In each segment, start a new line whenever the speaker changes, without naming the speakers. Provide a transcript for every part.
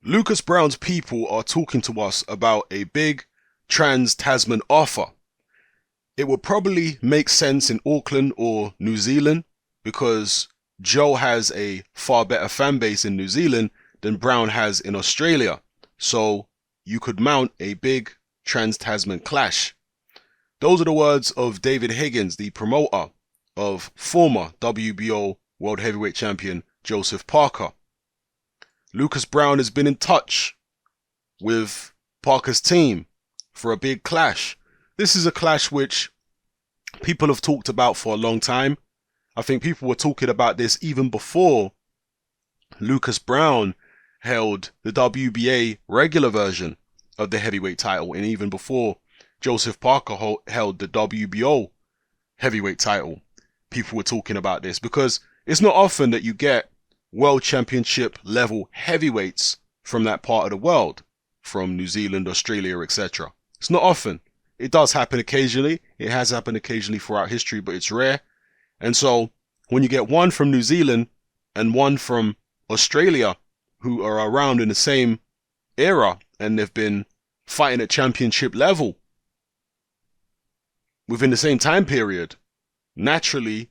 Lucas Browne's people are talking to us about a big trans-Tasman offer. It would probably make sense in Auckland or New Zealand because Joe has a far better fan base in New Zealand than Browne has in Australia. So you could mount a big trans-Tasman clash. Those are the words of David Higgins, the promoter of former WBO World Heavyweight Champion Joseph Parker. Lucas Browne has been in touch with Parker's team for a big clash. This is a clash which people have talked about for a long time. I think people were talking about this even before Lucas Browne held the WBA regular version of the heavyweight title, and even before Joseph Parker held the WBO heavyweight title. People were talking about this because it's not often that you get world championship level heavyweights from that part of the world, from New Zealand, Australia, etc. It's not often. It does happen occasionally. It has happened occasionally throughout history, but it's rare. And so when you get one from New Zealand and one from Australia who are around in the same era and they've been fighting at championship level within the same time period, naturally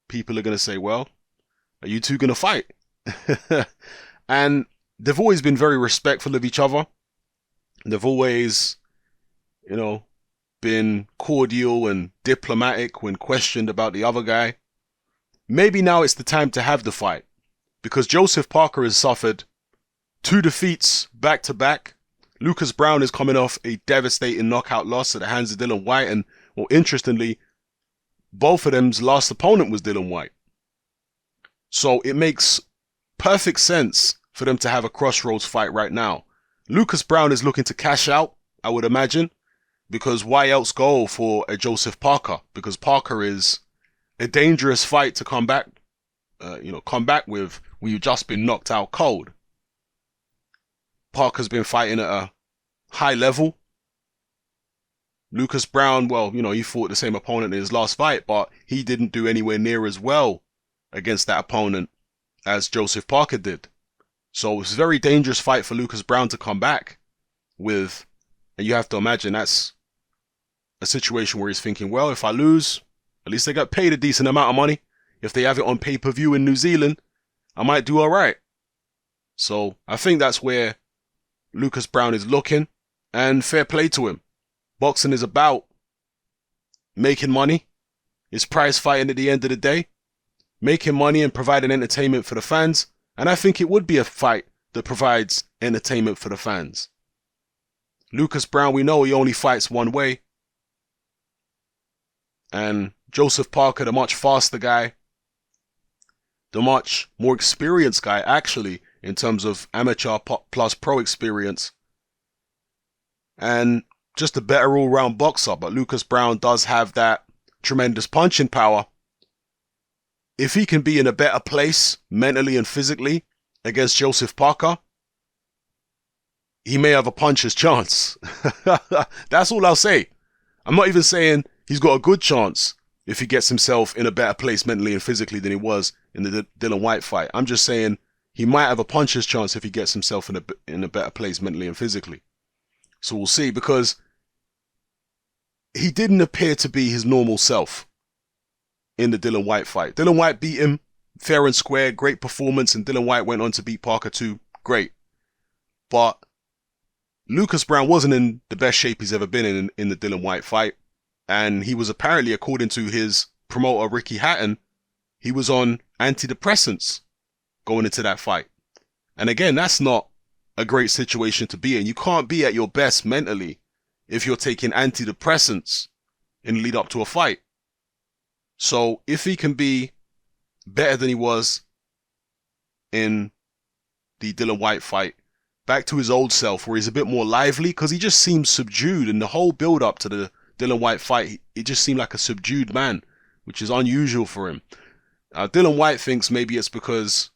people are going to say, well, are you two going to fight? And they've always been very respectful of each other. They've always, been cordial and diplomatic when questioned about the other guy. Maybe now it's the time to have the fight, because Joseph Parker has suffered 2 defeats back to back. Lucas Browne is coming off a devastating knockout loss at the hands of Dillian Whyte, and well, interestingly, both of them's last opponent was Dillian Whyte. So it makes perfect sense for them to have a Crossroads fight right now. Lucas Browne is looking to cash out, I would imagine, because why else go for a Joseph Parker? Because Parker is a dangerous fight to come back with when you've just been knocked out cold. Parker's been fighting at a high level. Lucas Browne, he fought the same opponent in his last fight, but he didn't do anywhere near as well against that opponent as Joseph Parker did. So it's a very dangerous fight for Lucas Browne to come back with. And you have to imagine that's a situation where he's thinking, well, if I lose, at least they got paid a decent amount of money. If they have it on pay-per-view in New Zealand, I might do all right. So I think that's where Lucas Browne is looking, and fair play to him. Boxing is about making money. It's prize fighting at the end of the day. Making money and providing entertainment for the fans. And I think it would be a fight that provides entertainment for the fans. Lucas Browne, we know he only fights one way. And Joseph Parker, the much faster guy, the much more experienced guy, actually, in terms of amateur plus pro experience. And just a better all-round boxer. But Lucas Browne does have that tremendous punching power. If he can be in a better place mentally and physically against Joseph Parker, he may have a puncher's chance. That's all I'll say. I'm not even saying he's got a good chance if he gets himself in a better place mentally and physically than he was in the Dillian Whyte fight. I'm just saying he might have a puncher's chance if he gets himself in a better place mentally and physically. So we'll see, because he didn't appear to be his normal self in the Dillian Whyte fight. Dillian Whyte beat him fair and square, great performance, and Dillian Whyte went on to beat Parker too, great. But Lucas Browne wasn't in the best shape he's ever been in the Dillian Whyte fight, and he was apparently, according to his promoter Ricky Hatton, he was on antidepressants going into that fight. And again, that's not a great situation to be in. You can't be at your best mentally if you're taking antidepressants in the lead up to a fight. So if he can be better than he was in the Dillian Whyte fight, back to his old self where he's a bit more lively, because he just seems subdued in the whole build up to the Dillian Whyte fight. He just seemed like a subdued man, which is unusual for him. Dillian Whyte thinks maybe it's because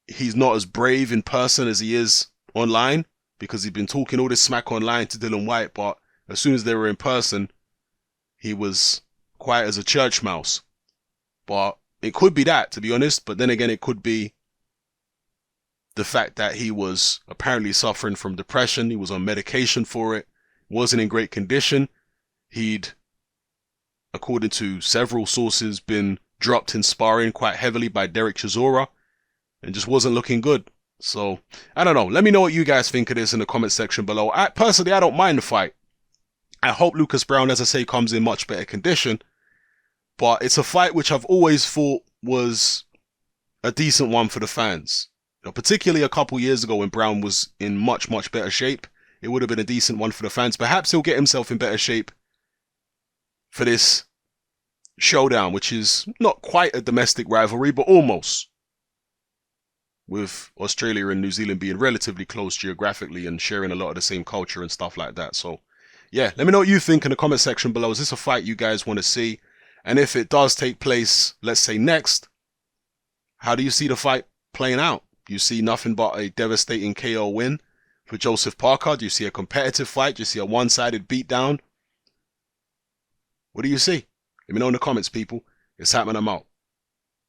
he's not as brave in person as he is online, because he's been talking all this smack online to Dillian Whyte, but as soon as they were in person, he was quiet as a church mouse. But it could be that, to be honest. But then again, it could be the fact that he was apparently suffering from depression. He was on medication for it, wasn't in great condition. He'd, according to several sources, been dropped in sparring quite heavily by Derek Chisora and just wasn't looking good. So, I don't know. Let me know what you guys think of this in the comment section below. Personally, I don't mind the fight. I hope Lucas Browne, as I say, comes in much better condition. But it's a fight which I've always thought was a decent one for the fans. You know, particularly a couple years ago when Browne was in much, much better shape. It would have been a decent one for the fans. Perhaps he'll get himself in better shape for this showdown, which is not quite a domestic rivalry, but almost. With Australia and New Zealand being relatively close geographically and sharing a lot of the same culture and stuff like that. So, yeah, let me know what you think in the comment section below. Is this a fight you guys want to see? And if it does take place, let's say next, how do you see the fight playing out? Do you see nothing but a devastating KO win for Joseph Parker? Do you see a competitive fight? Do you see a one-sided beatdown? What do you see? Let me know in the comments, people. It's happening. I'm out.